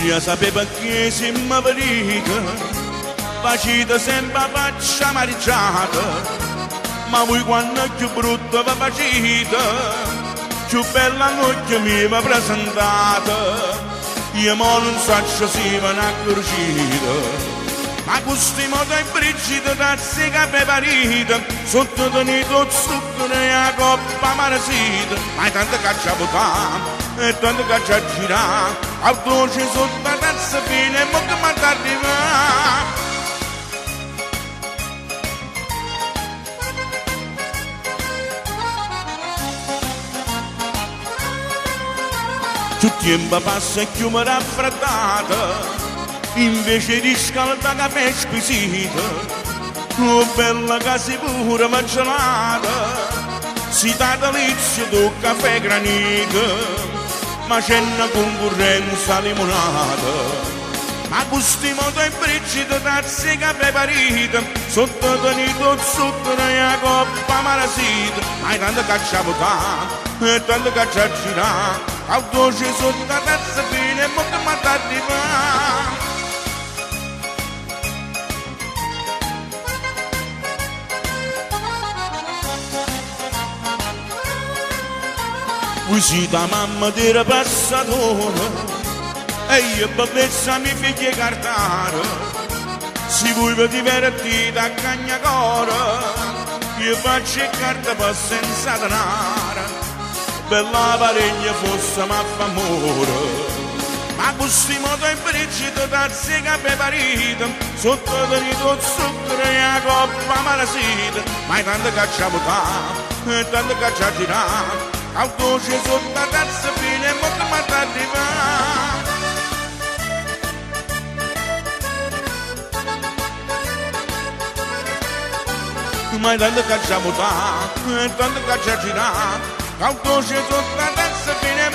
Io sapevo che se mi veniva, facite sempre faccia marciata, ma voi quando più brutto vi facete, più bella notte mi va presentata. Io mo non so se ve ne accorgete, ma questi modo è brigida da sega preparita, sotto tenuto zucchero e la coppa marasita, ma è tanto che c'è a e tanto che c'è a girare, al dolce sotto la tazza fine e mo che mi arriva. Più tempo passa e più mi raffreddata, invece di scaldare caffè squisito, oh bella che si pure mangiata, si dà delizia del caffè granito, ma c'è una concorrenza limonata. Ma questi modo è brigida tazza che preparita, sotto tenuto zucchero e la coppa marasita, ma è tanto che c'è a votare, e tanto che c'è a girare, al dolce sotto la tazza fine e mo che mi arriva. Voi siete la mamma della passatore e io bellezza mi figlia cartare. Se voi vi divertite a cagnacore, io faccio carta per senza denaro. Bella paregna fosse ma fa amore, ma questi modo è brigida tazza che preparita, sotto tenuto zucchero e la coppa marasita, ma è tanto che c'è a votare, e tanto che c'è a girare, al dolce sotto la tazza fine e mo che mi arriva. Ma è tanto che c'è a votare, e tanto che c'è a girare, al dolce sotto la tazza fine